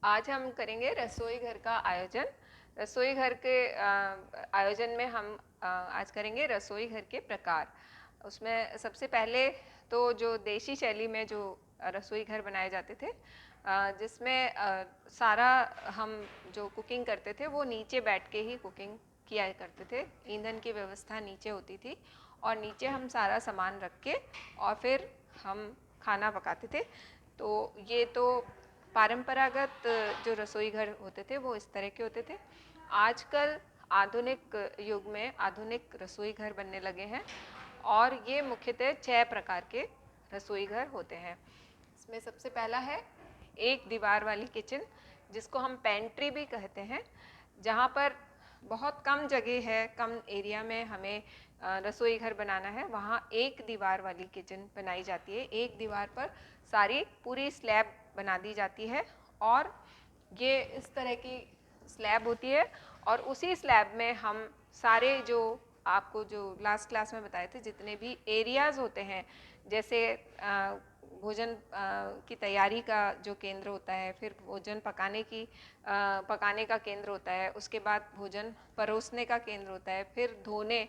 आज हम करेंगे रसोई घर का आयोजन। रसोई घर के आयोजन में हम आज करेंगे रसोई घर के प्रकार। उसमें सबसे पहले तो जो देशी शैली में जो रसोई घर बनाए जाते थे, जिसमें सारा हम जो कुकिंग करते थे वो नीचे बैठ के ही कुकिंग किया करते थे। ईंधन की व्यवस्था नीचे होती थी और नीचे हम सारा सामान रख के और फिर हम खाना पकाते थे। तो ये तो परंपरागत जो रसोई घर होते थे वो इस तरह के होते थे। आजकल आधुनिक युग में आधुनिक रसोई घर बनने लगे हैं और ये मुख्यतः 6 प्रकार के रसोई घर होते हैं। इसमें सबसे पहला है एक दीवार वाली किचन, जिसको हम पेंट्री भी कहते हैं, जहाँ पर बहुत कम जगह है, कम एरिया में हमें रसोई घर बनाना है, वहाँ एक दीवार वाली किचन बनाई जाती है। एक दीवार पर सारी पूरी स्लैब बना दी जाती है और ये इस तरह की स्लैब होती है और उसी स्लैब में हम सारे जो आपको जो लास्ट क्लास में बताए थे जितने भी एरियाज़ होते हैं, जैसे भोजन की तैयारी का जो केंद्र होता है, फिर भोजन पकाने का केंद्र होता है, उसके बाद भोजन परोसने का केंद्र होता है, फिर धोने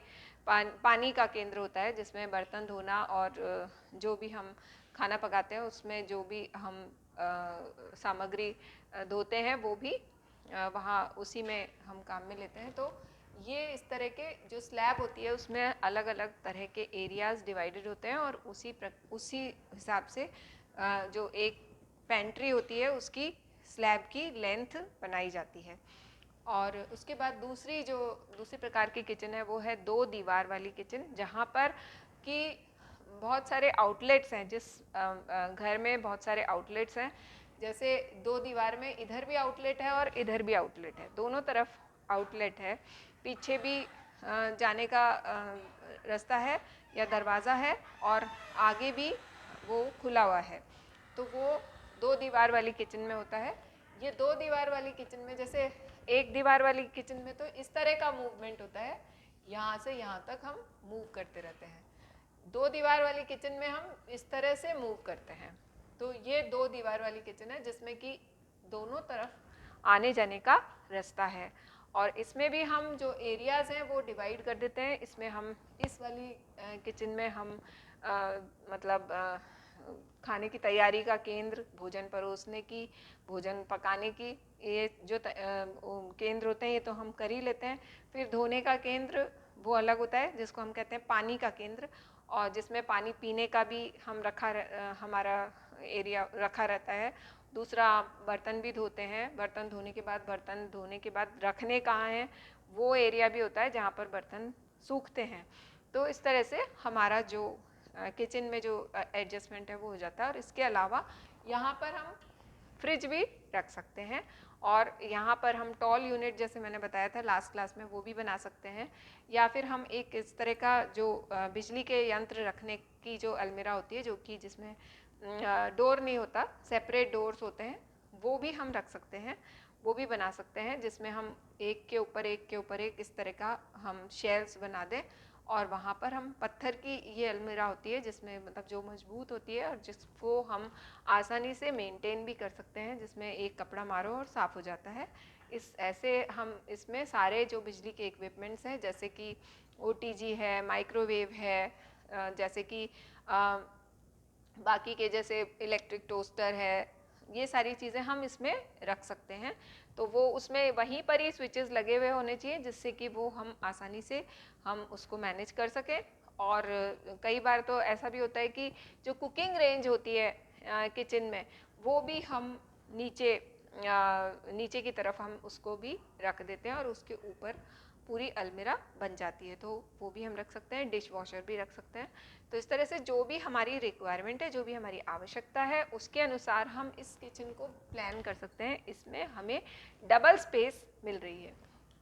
पानी का केंद्र होता है जिसमें बर्तन धोना और जो भी हम खाना पकाते हैं उसमें जो भी हम सामग्री धोते हैं वो भी वहाँ उसी में हम काम में लेते हैं। तो ये इस तरह के जो स्लैब होती है उसमें अलग अलग तरह के एरियाज डिवाइडेड होते हैं और उसी हिसाब से जो एक पेंट्री होती है उसकी स्लैब की लेंथ बनाई जाती है। और उसके बाद दूसरी प्रकार की किचन है वो है दो दीवार वाली किचन, जहाँ पर कि बहुत सारे आउटलेट्स हैं। जिस घर में बहुत सारे आउटलेट्स हैं, जैसे दो दीवार में इधर भी आउटलेट है और इधर भी आउटलेट है, दोनों तरफ आउटलेट है, पीछे भी जाने का रास्ता है या दरवाज़ा है और आगे भी वो खुला हुआ है। तो वो दो दीवार वाली किचन में होता है। ये दो दीवार वाली किचन में, जैसे एक दीवार वाली किचन में तो इस तरह का मूवमेंट होता है, यहाँ से यहाँ तक हम मूव करते रहते हैं। दो दीवार वाली किचन में हम इस तरह से मूव करते हैं। तो ये दो दीवार वाली किचन है जिसमें कि दोनों तरफ आने जाने का रास्ता है और इसमें भी हम जो एरियाज़ हैं वो डिवाइड कर देते हैं। इसमें हम इस वाली किचन में हम मतलब खाने की तैयारी का केंद्र, भोजन परोसने की, भोजन पकाने की, ये जो केंद्र होते हैं ये तो हम कर ही लेते हैं। फिर धोने का केंद्र वो अलग होता है जिसको हम कहते हैं पानी का केंद्र, और जिसमें पानी पीने का भी हम हमारा एरिया रखा रहता है। दूसरा, बर्तन भी धोते हैं, बर्तन धोने के बाद रखने कहाँ हैं वो एरिया भी होता है जहाँ पर बर्तन सूखते हैं। तो इस तरह से हमारा जो किचन में जो एडजस्टमेंट है वो हो जाता है। और इसके अलावा यहाँ पर हम फ्रिज भी रख सकते हैं और यहाँ पर हम टॉल यूनिट, जैसे मैंने बताया था लास्ट क्लास में, वो भी बना सकते हैं। या फिर हम एक इस तरह का जो बिजली के यंत्र रखने की जो अलमीरा होती है, जो कि जिसमें डोर नहीं होता, सेपरेट डोर्स होते हैं, वो भी हम रख सकते हैं, वो भी बना सकते हैं, जिसमें हम एक के ऊपर एक इस तरह का हम शेल्फ्स बना दें और वहाँ पर हम पत्थर की ये अलमीरा होती है जिसमें मतलब जो मजबूत होती है और जिसको हम आसानी से मेंटेन भी कर सकते हैं, जिसमें एक कपड़ा मारो और साफ़ हो जाता है। ऐसे हम इसमें सारे जो बिजली के इक्विपमेंट्स हैं, जैसे कि OTG है, माइक्रोवेव है, जैसे कि बाकी के जैसे इलेक्ट्रिक टोस्टर है, ये सारी चीज़ें हम इसमें रख सकते हैं। तो वो उसमें वहीं पर ही स्विचेस लगे हुए होने चाहिए जिससे कि वो हम आसानी से हम उसको मैनेज कर सकें। और कई बार तो ऐसा भी होता है कि जो कुकिंग रेंज होती है किचन में, वो भी हम नीचे की तरफ हम उसको भी रख देते हैं और उसके ऊपर पूरी अलमीरा बन जाती है, तो वो भी हम रख सकते हैं। डिश वॉशर भी रख सकते हैं। तो इस तरह से जो भी हमारी रिक्वायरमेंट है, जो भी हमारी आवश्यकता है, उसके अनुसार हम इस किचन को प्लान कर सकते हैं। इसमें हमें डबल स्पेस मिल रही है।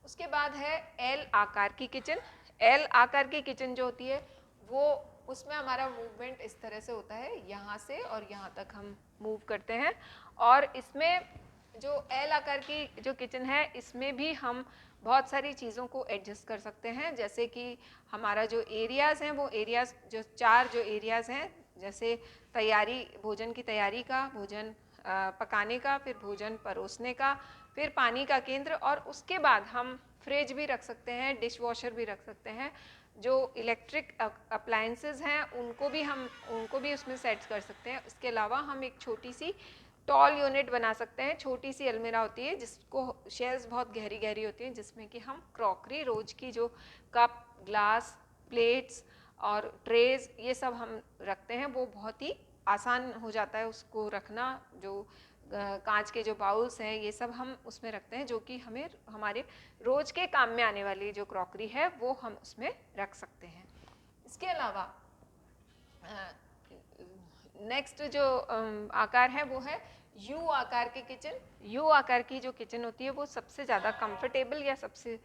उसके बाद है एल आकार की किचन। एल आकार की किचन जो होती है वो, उसमें हमारा मूवमेंट इस तरह से होता है, यहाँ से और यहाँ तक हम मूव करते हैं। और इसमें जो एल आकार की जो किचन है, इसमें भी हम बहुत सारी चीज़ों को एडजस्ट कर सकते हैं। जैसे कि हमारा जो एरियाज़ हैं, वो एरियाज़ जो 4 जो एरियाज़ हैं, जैसे भोजन की तैयारी का, भोजन पकाने का, फिर भोजन परोसने का, फिर पानी का केंद्र, और उसके बाद हम फ्रिज भी रख सकते हैं, डिश वॉशर भी रख सकते हैं। जो इलेक्ट्रिक अप्लायंसेस हैं उनको भी उसमें सेट कर सकते हैं। इसके अलावा हम एक छोटी सी टॉल यूनिट बना सकते हैं, छोटी सी अलमीरा होती है जिसको शेल्स बहुत गहरी गहरी होती हैं, जिसमें कि हम क्रॉकरी रोज की जो कप, ग्लास, प्लेट्स और ट्रेज ये सब हम रखते हैं, वो बहुत ही आसान हो जाता है उसको रखना। जो कांच के जो बाउल्स हैं ये सब हम उसमें रखते हैं, जो कि हमें हमारे रोज के काम में आने वाली जो क्रॉकरी है वो हम उसमें रख सकते हैं। इसके अलावा नेक्स्ट जो आकार है वो है यू आकार के किचन। यू आकार की जो किचन होती है वो सबसे ज़्यादा कंफर्टेबल या सबसे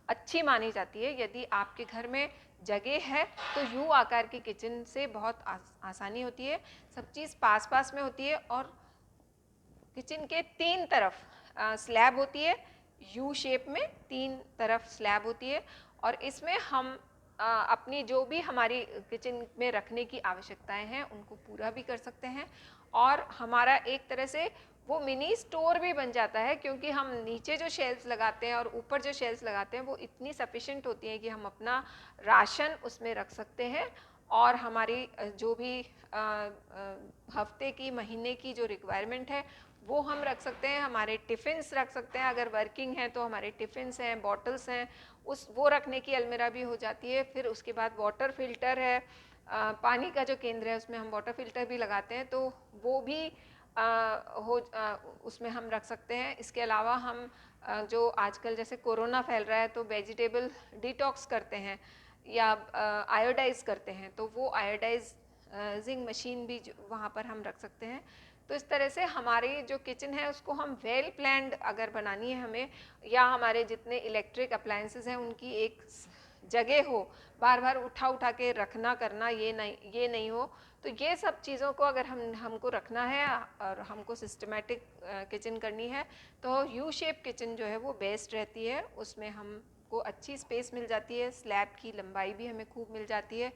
अच्छी मानी जाती है। यदि आपके घर में जगह है तो यू आकार की किचन से बहुत आसानी होती है, सब चीज़ पास पास में होती है, और किचन के तीन तरफ स्लैब होती है, यू शेप में तीन तरफ स्लैब होती है, और इसमें हम अपनी जो भी हमारी किचन में रखने की आवश्यकताएं हैं उनको पूरा भी कर सकते हैं। और हमारा एक तरह से वो मिनी स्टोर भी बन जाता है, क्योंकि हम नीचे जो शेल्फ्स लगाते हैं और ऊपर जो शेल्फ्स लगाते हैं वो इतनी सफिशिएंट होती हैं कि हम अपना राशन उसमें रख सकते हैं, और हमारी जो भी हफ्ते की, महीने की जो रिक्वायरमेंट है वो हम रख सकते हैं। हमारे टिफ़िन्स रख सकते हैं, अगर वर्किंग हैं तो हमारे टिफ़िन्स हैं, बॉटल्स हैं, वो रखने की अलमीरा भी हो जाती है। फिर उसके बाद वाटर फिल्टर है, पानी का जो केंद्र है उसमें हम वाटर फिल्टर भी लगाते हैं, तो वो भी उसमें हम रख सकते हैं। इसके अलावा हम जो आजकल जैसे कोरोना फैल रहा है तो वेजिटेबल डिटॉक्स करते हैं या आयोडाइज करते हैं, तो वो आयोडाइजिंग मशीन भी वहाँ पर हम रख सकते हैं। तो इस तरह से हमारी जो किचन है उसको हम वेल प्लान्ड अगर बनानी है हमें, या हमारे जितने इलेक्ट्रिक अप्लायंसेस हैं उनकी एक जगह हो, बार बार उठा उठा के रखना करना ये नहीं हो, तो ये सब चीज़ों को अगर हमको रखना है और हमको सिस्टमेटिक किचन करनी है तो यू शेप किचन जो है वो बेस्ट रहती है। उसमें हमको अच्छी स्पेस मिल जाती है, स्लैब की लंबाई भी हमें खूब मिल जाती है,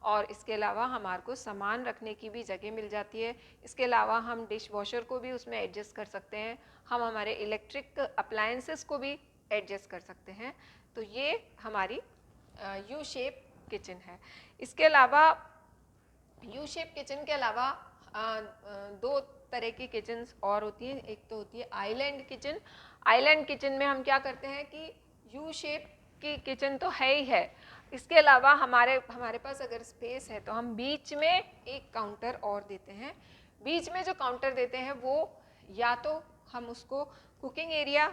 और इसके अलावा हमारे को सामान रखने की भी जगह मिल जाती है। इसके अलावा हम डिश वॉशर को भी उसमें एडजस्ट कर सकते हैं, हम हमारे इलेक्ट्रिक अप्लायंसेस को भी एडजस्ट कर सकते हैं। तो ये हमारी यू शेप किचन है। इसके अलावा यू शेप किचन के अलावा दो तरह की किचन्स और होती हैं। एक तो होती है आइलैंड किचन। आइलैंड किचन में हम क्या करते हैं कि यू शेप की किचन तो है ही है, इसके अलावा हमारे पास अगर स्पेस है तो हम बीच में एक काउंटर और देते हैं। बीच में जो काउंटर देते हैं वो या तो हम उसको कुकिंग एरिया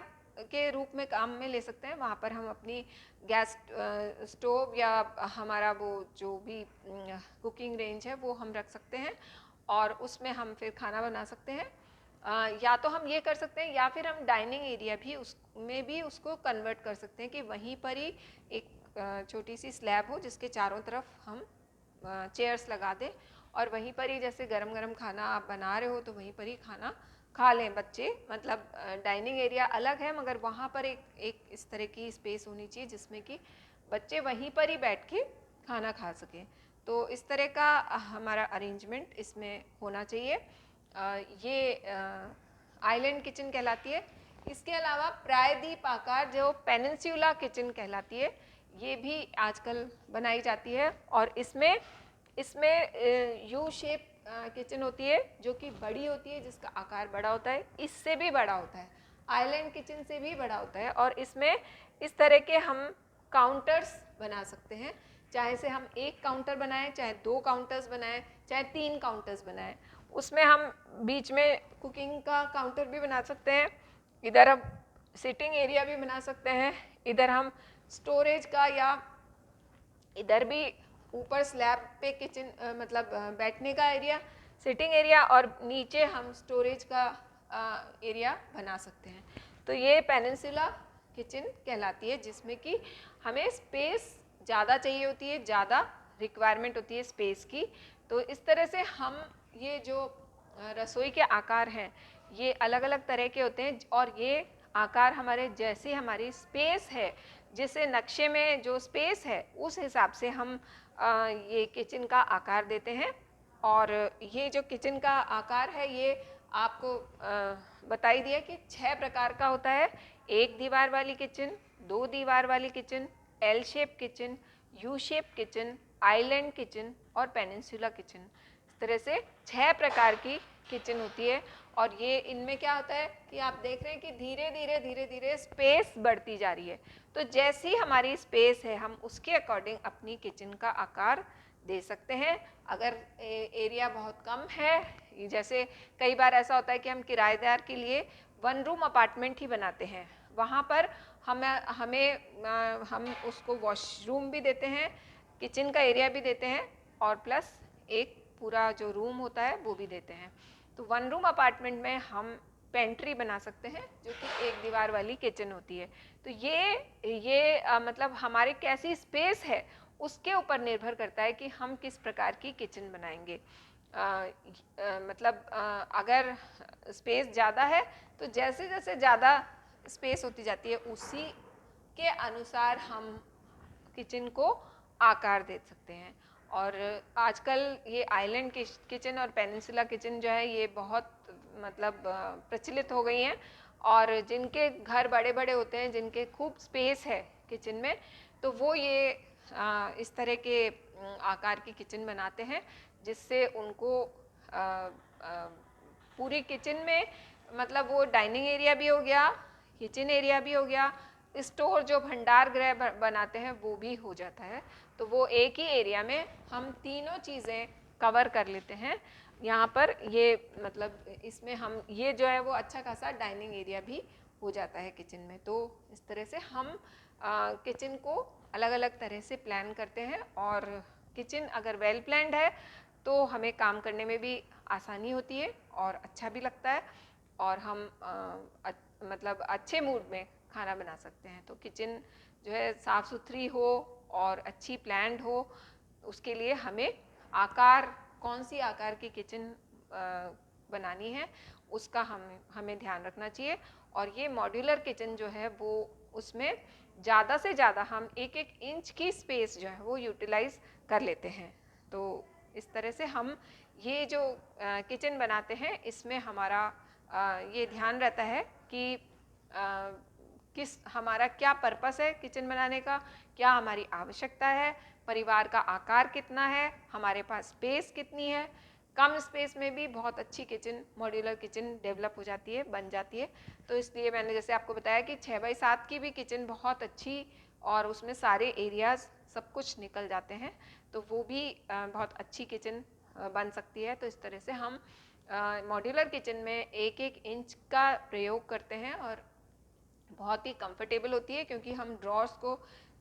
के रूप में काम में ले सकते हैं, वहाँ पर हम अपनी गैस स्टोव या हमारा वो जो भी कुकिंग रेंज है वो हम रख सकते हैं, और उसमें हम फिर खाना बना सकते हैं। या तो हम ये कर सकते हैं, या फिर हम डाइनिंग एरिया भी उसमें भी उसको कन्वर्ट कर सकते हैं कि वहीं पर ही एक छोटी सी स्लैब हो जिसके चारों तरफ हम चेयर्स लगा दें, और वहीं पर ही जैसे गरम गरम खाना आप बना रहे हो तो वहीं पर ही खाना खा लें बच्चे। मतलब डाइनिंग एरिया अलग है मगर वहाँ पर एक इस तरह की स्पेस होनी चाहिए जिसमें कि बच्चे वहीं पर ही बैठ के खाना खा सकें। तो इस तरह का हमारा अरेंजमेंट इसमें होना चाहिए। ये आइलैंड किचन कहलाती है। इसके अलावा प्रायद्वीप आकार जो पेनिनसुला किचन कहलाती है, ये भी आजकल बनाई जाती है, और इसमें यू शेप किचन होती है जो कि बड़ी होती है, जिसका आकार बड़ा होता है, इससे भी बड़ा होता है, आइलैंड किचन से भी बड़ा होता है, और इसमें इस तरह के हम काउंटर्स बना सकते हैं। चाहे से हम एक काउंटर बनाएं, चाहे दो काउंटर्स बनाएं, चाहे तीन काउंटर्स बनाएं, उसमें हम बीच में कुकिंग का काउंटर भी बना सकते हैं, इधर हम सिटिंग एरिया भी बना सकते हैं, इधर हम स्टोरेज का, या इधर भी ऊपर स्लैब पे किचन मतलब बैठने का एरिया, सिटिंग एरिया, और नीचे हम स्टोरेज का एरिया बना सकते हैं। तो ये पेनिनसुला किचन कहलाती है, जिसमें कि हमें स्पेस ज़्यादा चाहिए होती है, ज़्यादा रिक्वायरमेंट होती है स्पेस की। तो इस तरह से हम ये जो रसोई के आकार हैं ये अलग अलग तरह के होते हैं, और ये आकार हमारे जैसे हमारी स्पेस है, जिसे नक्शे में जो स्पेस है उस हिसाब से हम ये किचन का आकार देते हैं। और ये जो किचन का आकार है ये आपको बता ही दिया कि 6 प्रकार का होता है। एक दीवार वाली किचन, 2 दीवार वाली kitchen, L shape kitchen, U shape kitchen, island kitchen और पेनिनसुला किचन। इस तरह से 6 प्रकार की किचन होती है। और ये इनमें क्या होता है कि आप देख रहे हैं कि धीरे धीरे धीरे धीरे स्पेस बढ़ती जा रही है। तो जैसी हमारी स्पेस है हम उसके अकॉर्डिंग अपनी किचन का आकार दे सकते हैं। अगर एरिया बहुत कम है, जैसे कई बार ऐसा होता है कि हम किराएदार के लिए 1 रूम अपार्टमेंट ही बनाते हैं, वहाँ पर हम उसको वॉशरूम भी देते हैं, किचन का एरिया भी देते हैं और प्लस एक पूरा जो रूम होता है वो भी देते हैं। तो 1 रूम अपार्टमेंट में हम पेंट्री बना सकते हैं जो कि एक दीवार वाली किचन होती है। तो ये मतलब हमारे कैसी स्पेस है उसके ऊपर निर्भर करता है कि हम किस प्रकार की किचन बनाएंगे। मतलब अगर स्पेस ज़्यादा है तो जैसे जैसे ज़्यादा स्पेस होती जाती है उसी के अनुसार हम किचन को आकार दे सकते हैं। और आजकल ये आइलैंड किचन और पेनिनसुला किचन जो है ये बहुत मतलब प्रचलित हो गई हैं। और जिनके घर बड़े बड़े होते हैं, जिनके खूब स्पेस है किचन में, तो वो ये इस तरह के आकार की किचन बनाते हैं जिससे उनको पूरी किचन में मतलब वो डाइनिंग एरिया भी हो गया, किचन एरिया भी हो गया, स्टोर जो भंडार गृह बनाते हैं वो भी हो जाता है। तो वो एक ही एरिया में हम तीनों चीज़ें कवर कर लेते हैं। यहाँ पर ये मतलब इसमें हम ये जो है वो अच्छा खासा डाइनिंग एरिया भी हो जाता है किचन में। तो इस तरह से हम किचन को अलग अलग तरह से प्लान करते हैं। और किचन अगर वेल प्लान्ड है तो हमें काम करने में भी आसानी होती है और अच्छा भी लगता है और हम मतलब अच्छे मूड में खाना बना सकते हैं। तो किचन जो है साफ़ सुथरी हो और अच्छी प्लान्ड हो, उसके लिए हमें आकार, कौन सी आकार की किचन बनानी है उसका हमें ध्यान रखना चाहिए। और ये मॉड्यूलर किचन जो है वो उसमें ज़्यादा से ज़्यादा हम 1-1 इंच की स्पेस जो है वो यूटिलाइज कर लेते हैं। तो इस तरह से हम ये जो किचन बनाते हैं इसमें हमारा ये ध्यान रहता है कि किस हमारा क्या पर्पस है किचन बनाने का, क्या हमारी आवश्यकता है, परिवार का आकार कितना है, हमारे पास स्पेस कितनी है। कम स्पेस में भी बहुत अच्छी किचन, मॉड्यूलर किचन डेवलप हो जाती है, बन जाती है। तो इसलिए मैंने जैसे आपको बताया कि 6x7 की भी किचन बहुत अच्छी और उसमें सारे एरियाज सब कुछ निकल जाते हैं, तो वो भी बहुत अच्छी किचन बन सकती है। तो इस तरह से हम मॉड्यूलर किचन में 1-1 इंच का प्रयोग करते हैं और बहुत ही कंफर्टेबल होती है क्योंकि हम ड्रॉर्स को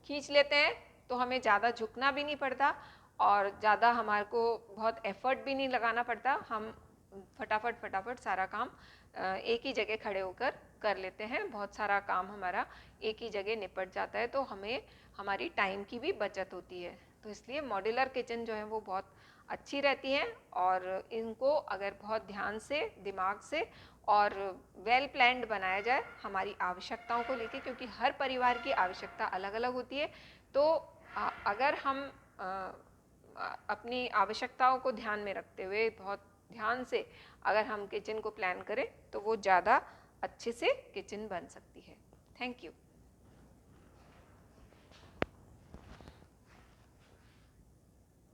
खींच लेते हैं तो हमें ज़्यादा झुकना भी नहीं पड़ता और ज़्यादा हमारे को बहुत एफर्ट भी नहीं लगाना पड़ता। हम फटाफट सारा काम एक ही जगह खड़े होकर कर लेते हैं। बहुत सारा काम हमारा एक ही जगह निपट जाता है, तो हमें हमारी टाइम की भी बचत होती है। तो इसलिए मॉड्यूलर किचन जो है वो बहुत अच्छी रहती हैं और इनको अगर बहुत ध्यान से, दिमाग से और वेल प्लान्ड बनाया जाए हमारी आवश्यकताओं को लेके, क्योंकि हर परिवार की आवश्यकता अलग अलग होती है। तो अगर हम अपनी आवश्यकताओं को ध्यान में रखते हुए बहुत ध्यान से अगर हम किचन को प्लान करें तो वो ज़्यादा अच्छे से किचन बन सकती है। Thank you.